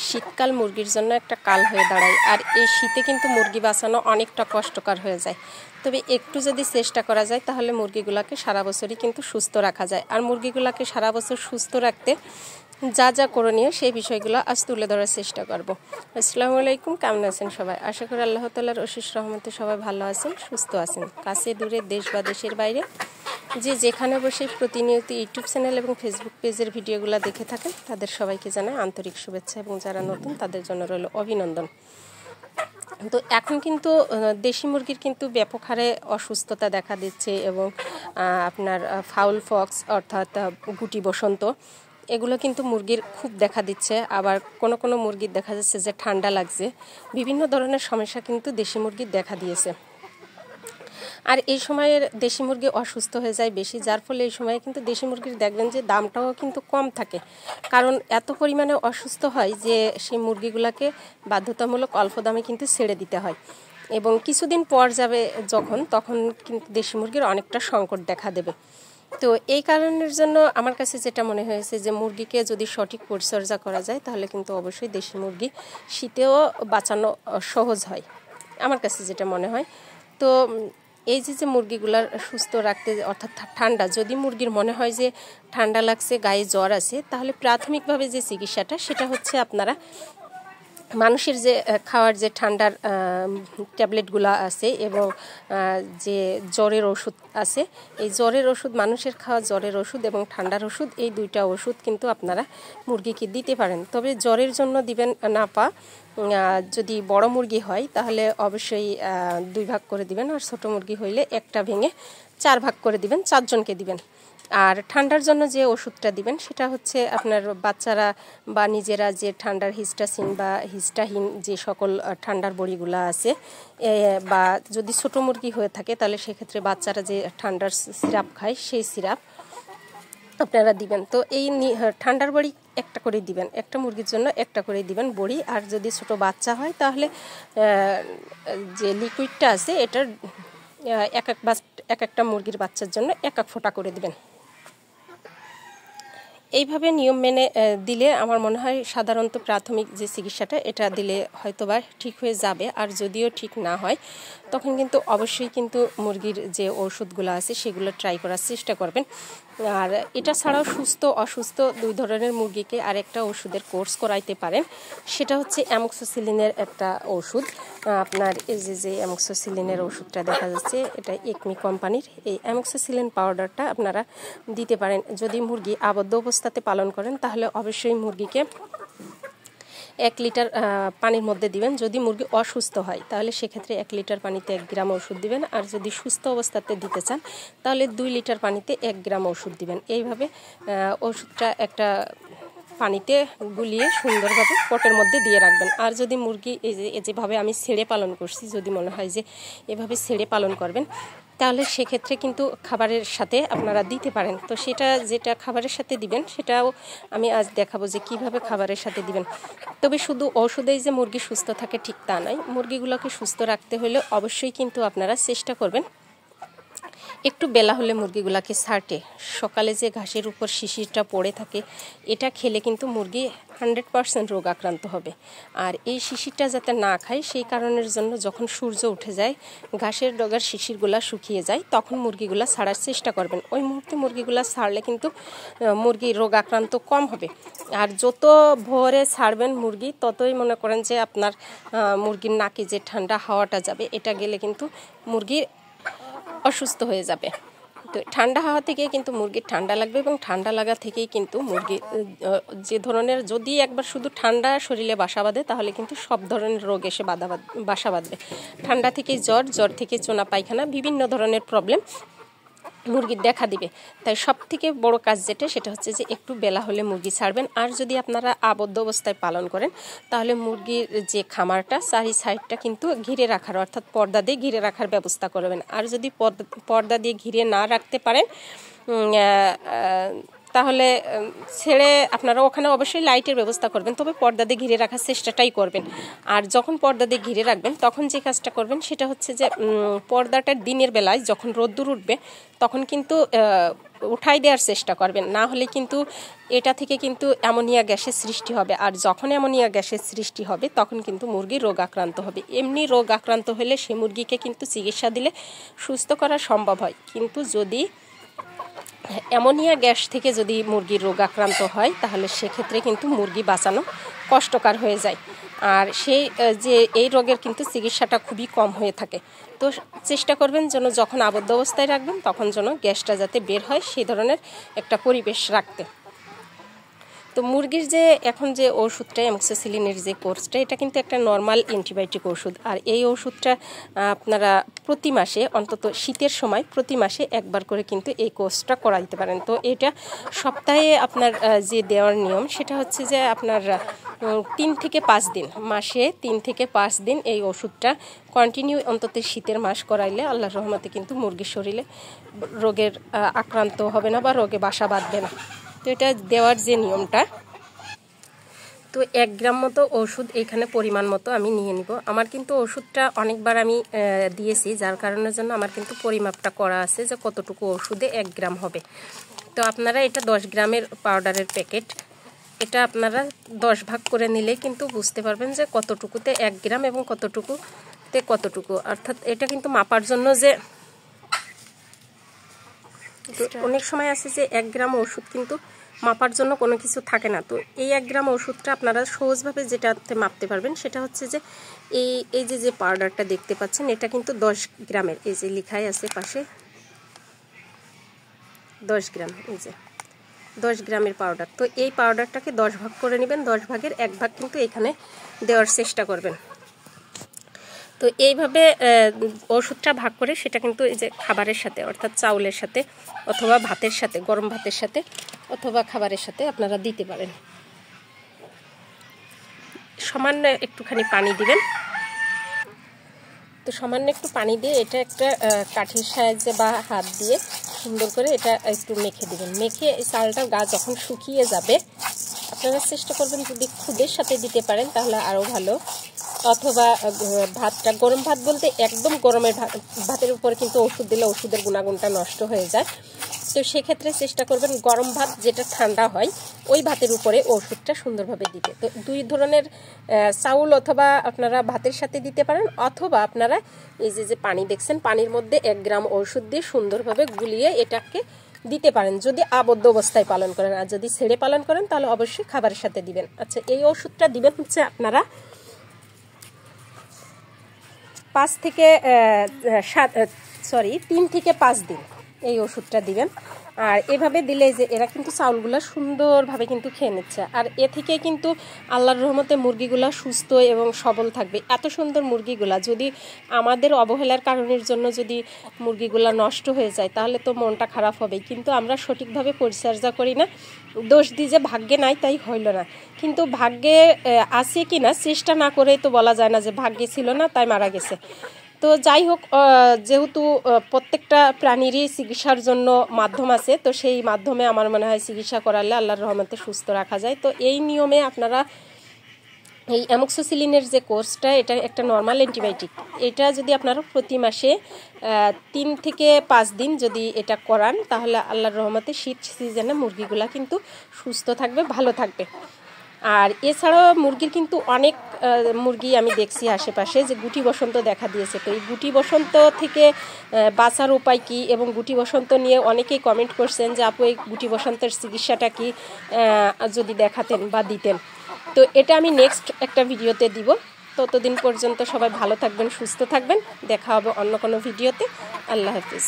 শীতকাল মুরগির জন্য একটা কাল হয়ে দাঁড়ায়, আর এই শীতে কিন্তু মুরগি বাঁচানো অনেকটা কষ্টকর হয়ে যায়। তবে একটু যদি চেষ্টা করা যায় তাহলে মুরগিগুলোকে সারা বছরই কিন্তু সুস্থ রাখা যায়। আর মুরগিগুলোকে সারা বছর সুস্থ রাখতে যা যা করণীয় সেই বিষয়গুলো আজ তুলে ধরার চেষ্টা করব। আসসালামু আলাইকুম, কেমন আছেন সবাই? আশা করি আল্লাহ তাআলার অশেষ রহমতে সবাই ভালো আছেন, সুস্থ আছেন। কাছে দূরে, দেশ বা দেশের বাইরে যে যেখানে বসে প্রতিনিয়ত ইউটিউব চ্যানেল এবং ফেসবুক পেজের ভিডিওগুলো দেখে থাকেন তাদের সবাইকে জানাই আন্তরিক শুভেচ্ছা, এবং যারা নতুন তাদের জন্য রইল অভিনন্দন। তো এখন কিন্তু দেশি মুরগির কিন্তু ব্যাপক হারে অসুস্থতা দেখা দিচ্ছে, এবং আপনার ফাউল ফক্স অর্থাৎ গুটি বসন্ত এগুলো কিন্তু মুরগির খুব দেখা দিচ্ছে। আবার কোনো কোনো মুরগির দেখা যাচ্ছে যে ঠান্ডা লাগছে। বিভিন্ন ধরনের সমস্যা কিন্তু দেশি মুরগির দেখা দিয়েছে। আর এই সময়ের দেশি মুরগি অসুস্থ হয়ে যায় বেশি, যার ফলে এই সময়ে কিন্তু দেশি মুরগির দেখবেন যে দামটাও কিন্তু কম থাকে, কারণ এত পরিমাণে অসুস্থ হয় যে সেই মুরগিগুলোকে বাধ্যতামূলক অল্প দামে কিন্তু ছেড়ে দিতে হয়। এবং কিছুদিন পর যাবে তখন কিন্তু দেশি মুরগির অনেকটা সংকট দেখা দেবে। তো এই কারণের জন্য আমার কাছে যেটা মনে হয়েছে যে মুরগিকে যদি সঠিক পরিচর্যা করা যায় তাহলে কিন্তু অবশ্যই দেশি মুরগি শীতেও বাঁচানো সহজ হয়, আমার কাছে যেটা মনে হয়। তো এই যে মুরগিগুলার সুস্থ রাখতে, অর্থাৎ ঠান্ডা, যদি মুরগির মনে হয় যে ঠান্ডা লাগছে, গায়ে জ্বর আছে, তাহলে প্রাথমিকভাবে যে চিকিৎসাটা সেটা হচ্ছে আপনারা মানুষের যে খাওয়ার যে ঠান্ডার ট্যাবলেটগুলো আছে এবং যে জ্বরের ওষুধ আছে, এই জ্বরের ওষুধ, মানুষের খাওয়া জ্বরের ওষুধ এবং ঠান্ডার ওষুধ, এই দুইটা ওষুধ কিন্তু আপনারা মুরগিকে দিতে পারেন। তবে জ্বরের জন্য দিবেন না যদি বড় মুরগি হয় তাহলে অবশ্যই 2 ভাগ করে দিবেন, আর ছোট মুরগি হইলে একটা ভেঙে 4 ভাগ করে দিবেন, 4 জনকে দিবেন। আর ঠান্ডার জন্য যে ওষুধটা দিবেন সেটা হচ্ছে আপনার বাচ্চারা বা নিজেরা যে ঠান্ডার হিস্টাসিন বা হিস্টাহিন যে সকল ঠান্ডার বড়িগুলো আছে, বা যদি ছোট মুরগি হয়ে থাকে তাহলে সেক্ষেত্রে বাচ্চারা যে ঠান্ডার সিরাপ খায় সেই সিরাপ আপনারা দিবেন। তো এই ঠান্ডার বড়ি একটা করে দিবেন, একটা মুরগির জন্য একটা করে দিবেন বড়ি। আর যদি ছোট বাচ্চা হয় তাহলে যে লিকুইডটা আছে এটার এক একটা মুরগির বাচ্চার জন্য এক ফোঁটা করে দিবেন। এইভাবে নিয়ম মেনে দিলে আমার মনে হয় সাধারণত প্রাথমিক যে চিকিৎসাটা এটা দিলে হয়তোবা ঠিক হয়ে যাবে। আর যদিও ঠিক না হয় তখন কিন্তু অবশ্যই কিন্তু মুরগির যে ওষুধগুলো আছে সেগুলো ট্রাই করার চেষ্টা করবেন। আর এটা ছাড়াও সুস্থ অসুস্থ 2 ধরনের মুরগিকে আরেকটা ওষুধের কোর্স করাইতে পারেন, সেটা হচ্ছে অ্যামোক্সিসিলিনের একটা ওষুধ। আপনার এই যে অ্যামোক্সিসিলিনের ওষুধটা দেখা যাচ্ছে এটা একমি কোম্পানির, এই অ্যামোক্সিসিলিন পাউডারটা আপনারা দিতে পারেন। যদি মুরগি আবদ্ধ অবস্থাতে পালন করেন তাহলে অবশ্যই মুরগিকে 1 লিটার পানির মধ্যে দিবেন। যদি মুরগি অসুস্থ হয় তাহলে সেক্ষেত্রে 1 লিটার পানিতে 1 গ্রাম ওষুধ দিবেন, আর যদি সুস্থ অবস্থাতে দিতে চান তাহলে 2 লিটার পানিতে 1 গ্রাম ওষুধ দিবেন। এইভাবে ওষুধটা একটা পানিতে গুলিয়ে সুন্দরভাবে পটের মধ্যে দিয়ে রাখবেন। আর যদি মুরগি যেভাবে আমি ছেড়ে পালন করছি, যদি মনে হয় যে এভাবে ছেড়ে পালন করবেন তাহলে সেক্ষেত্রে কিন্তু খাবারের সাথে আপনারা দিতে পারেন। তো যেটা খাবারের সাথে দিবেন সেটাও আমি আজ দেখাবো যে কিভাবে খাবারের সাথে দিবেন। তবে শুধু ওষুধেই যে মুরগি সুস্থ থাকে ঠিক তা নয়, মুরগিগুলোকে সুস্থ রাখতে হলে অবশ্যই কিন্তু আপনারা চেষ্টা করবেন একটু বেলা হলে মুরগিগুলোকে ছাড়তে। সকালে যে ঘাসের উপর শিশিরটা পড়ে থাকে এটা খেলে কিন্তু মুরগি 100% রোগ আক্রান্ত হবে। আর এই শিশিরটা যাতে না খায় সেই কারণের জন্য যখন সূর্য উঠে যায়, ঘাসের ডগার শিশিরগুলা শুকিয়ে যায়, তখন মুরগিগুলা ছাড়ার চেষ্টা করবেন। ওই মুহূর্তে মুরগিগুলা ছাড়লে কিন্তু মুরগির রোগ আক্রান্ত কম হবে। আর যত ভোরে ছাড়বেন মুরগি ততই মনে করেন যে আপনার মুরগির নাকে যে ঠান্ডা হাওয়াটা যাবে, এটা গেলে কিন্তু মুরগির অসুস্থ হয়ে যাবে। তো ঠান্ডা হাওয়া থেকে কিন্তু মুরগির ঠান্ডা লাগবে, এবং ঠান্ডা লাগা থেকেই কিন্তু মুরগি যে ধরনের, যদি একবার শুধু ঠান্ডা শরীরে বাসা বাঁধে তাহলে কিন্তু সব ধরনের রোগ এসে বাসা বাঁধবে। ঠান্ডা থেকে জ্বর থেকে চোনা পায়খানা, বিভিন্ন ধরনের প্রবলেম মুরগির দেখা দিবে। তাই সব থেকে বড় কাজ সেটা হচ্ছে যে একটু বেলা হলে মুরগি ছাড়বেন। আর যদি আপনারা আবদ্ধ অবস্থায় পালন করেন তাহলে মুরগির যে খামারটা চারি সাইডটা কিন্তু ঘিরে রাখার, অর্থাৎ পর্দা দিয়ে ঘিরে রাখার ব্যবস্থা করবেন। আর যদি পর্দা দিয়ে ঘিরে না রাখতে পারেন তাহলে ছেড়ে আপনারা ওখানে অবশ্যই লাইটের ব্যবস্থা করবেন, তবে পর্দা দিয়ে ঘিরে রাখার চেষ্টাটাই করবেন। আর যখন পর্দা দিয়ে ঘিরে রাখবেন তখন যে কাজটা করবেন সেটা হচ্ছে যে পর্দাটার দিনের বেলায় যখন রোদ্দুর উঠবে তখন কিন্তু উঠাই দেওয়ার চেষ্টা করবেন, না হলে কিন্তু এটা থেকে কিন্তু অ্যামোনিয়া গ্যাসের সৃষ্টি হবে। আর যখন অ্যামোনিয়া গ্যাসের সৃষ্টি হবে তখন কিন্তু মুরগি রোগ আক্রান্ত হবে। এমনি রোগ আক্রান্ত হলে সে মুরগিকে কিন্তু চিকিৎসা দিলে সুস্থ করা সম্ভব হয়, কিন্তু যদি অ্যামোনিয়া গ্যাস থেকে যদি মুরগির রোগ আক্রান্ত হয় তাহলে সেক্ষেত্রে কিন্তু মুরগি বাঁচানো কষ্টকর হয়ে যায়। আর সেই যে এই রোগের কিন্তু চিকিৎসাটা খুবই কম হয়ে থাকে। তো চেষ্টা করবেন যেন যখন আবদ্ধ অবস্থায় রাখবেন তখন যেন গ্যাসটা যাতে বের হয় সেই ধরনের একটা পরিবেশ রাখতে। তো মুরগির যে এখন যে ওষুধটা অ্যামোক্সিসিলিনের যে কোর্সটা, এটা কিন্তু একটা নর্মাল অ্যান্টিবায়োটিক ওষুধ। আর এই ওষুধটা আপনারা প্রতি মাসে, অন্তত শীতের সময় প্রতি মাসে একবার করে কিন্তু এই কোর্সটা করা দিতে পারেন। তো এটা সপ্তাহে আপনার যে দেওয়ার নিয়ম সেটা হচ্ছে যে আপনার 3 থেকে 5 দিন, মাসে 3 থেকে 5 দিন এই ওষুধটা কন্টিনিউ অন্তত শীতের মাস করাইলে আল্লাহর রহমতে কিন্তু মুরগির শরীরে রোগের আক্রান্ত হবে না বা রোগে বাসা বাঁধবে না। তো এটা দেওয়ার যে নিয়মটা, তো 1 গ্রাম মতো ওষুধ এখানে পরিমাণ মতো আমি নিয়ে নিব। আমার কিন্তু ওষুধটা অনেকবার আমি দিয়েছি, যার কারণের জন্য আমার কিন্তু পরিমাপটা করা আছে যে কতটুকু ওষুধে 1 গ্রাম হবে। তো আপনারা এটা 10 গ্রামের পাউডারের প্যাকেট, এটা আপনারা 10 ভাগ করে নিলে কিন্তু বুঝতে পারবেন যে কতটুকুতে 1 গ্রাম এবং কতটুকুতে কতটুকু। অর্থাৎ এটা কিন্তু মাপার জন্য যে অনেক সময় আছে যে 1 গ্রাম ওষুধ কিন্তু মাপার জন্য কোনো কিছু থাকে না। তো এই 1 গ্রাম ওষুধটা আপনারা সহজভাবে যেটাতে মাপতে পারবেন সেটা হচ্ছে যে এই যে পাউডারটা দেখতে পাচ্ছেন, এটা কিন্তু 10 গ্রামের, এই যে লেখাই আছে পাশে 10 গ্রাম, এই যে 10 গ্রামের পাউডার। তো এই পাউডারটাকে 10 ভাগ করে নেবেন, 10 ভাগের 1 ভাগ কিন্তু এখানে দেওয়ার চেষ্টা করবেন। তো এইভাবে ওষুধটা ভাগ করে সেটা কিন্তু এই যে খাবারের সাথে, অর্থাৎ চাউলের সাথে অথবা ভাতের সাথে, গরম ভাতের সাথে অথবা খাবারের সাথে আপনারা দিতে পারেন। সামান্য একটুখানি পানি দিবেন। তো সামান্য একটু পানি দিয়ে এটা একটা কাঠির সাহায্যে বা হাত দিয়ে সুন্দর করে এটা একটু মেখে দিবেন। মেখে এই চালটার গা যখন শুকিয়ে যাবে, আপনারা চেষ্টা করবেন যদি খুদের সাথে দিতে পারেন তাহলে আরও ভালো, অথবা ভাতটা, গরম ভাত বলতে একদম গরমের ভাতের উপরে কিন্তু ওষুধ দিলে ওষুধের গুণাগুণটা নষ্ট হয়ে যায়। তো সেক্ষেত্রে চেষ্টা করবেন গরম ভাত যেটা ঠান্ডা হয় ওই ভাতের উপরে ওষুধটা সুন্দরভাবে দিতে। তো 2 ধরনের চাউল অথবা আপনারা ভাতের সাথে দিতে পারেন, অথবা আপনারা এই যে পানি দেখছেন, পানির মধ্যে 1 গ্রাম ওষুধ দিয়ে সুন্দরভাবে গুলিয়ে এটাকে দিতে পারেন যদি আবদ্ধ অবস্থায় পালন করেন। আর যদি ছেড়ে পালন করেন তাহলে অবশ্যই খাবারের সাথে দিবেন। আচ্ছা, এই ওষুধটা দিবেন হচ্ছে আপনারা 3 থেকে 5 দিন এই ওষুধটা দিবেন। আর এভাবে দিলে যে এরা কিন্তু চাউলগুলো সুন্দরভাবে কিন্তু খেয়ে নিচ্ছে। আর এ থেকে কিন্তু আল্লাহর রহমতে মুরগিগুলো সুস্থ এবং সবল থাকবে। এত সুন্দর মুরগিগুলা যদি আমাদের অবহেলার কারণের জন্য যদি মুরগিগুলা নষ্ট হয়ে যায় তাহলে তো মনটা খারাপ হবে। কিন্তু আমরা সঠিকভাবে পরিচর্যা করি না, দোষ দিই যে ভাগ্যে নাই তাই হইল না। কিন্তু ভাগ্যে আছে কি না চেষ্টা না করেই তো বলা যায় না যে ভাগ্যে ছিল না তাই মারা গেছে। তো যাই হোক, যেহেতু প্রত্যেকটা প্রাণীরই চিকিৎসার জন্য মাধ্যম আছে, তো সেই মাধ্যমে আমার মনে হয় চিকিৎসা করালে আল্লাহর রহমতে সুস্থ রাখা যায়। তো এই নিয়মে আপনারা এই অ্যামোক্সিসিলিনের যে কোর্সটা, এটা একটা নর্মাল অ্যান্টিবায়োটিক, এটা যদি আপনারা প্রতি মাসে 3 থেকে 5 দিন যদি এটা করান তাহলে আল্লাহর রহমতে শীত সিজনে মুরগিগুলা কিন্তু সুস্থ থাকবে, ভালো থাকবে। আর এছাড়াও মুরগির কিন্তু অনেক মুরগি আমি দেখছি আশেপাশে যে গুটি বসন্ত দেখা দিয়েছে। তো এই গুটি বসন্ত থেকে বাঁচার উপায় কি, এবং গুটি বসন্ত নিয়ে অনেকেই কমেন্ট করছেন যে আপু এই গুটি বসন্তের চিকিৎসাটা কি যদি দেখাতেন বা দিতেন। তো এটা আমি নেক্সট একটা ভিডিওতে দিব। ততদিন পর্যন্ত সবাই ভালো থাকবেন, সুস্থ থাকবেন। দেখা হবে অন্য কোনো ভিডিওতে। আল্লাহ হাফিজ।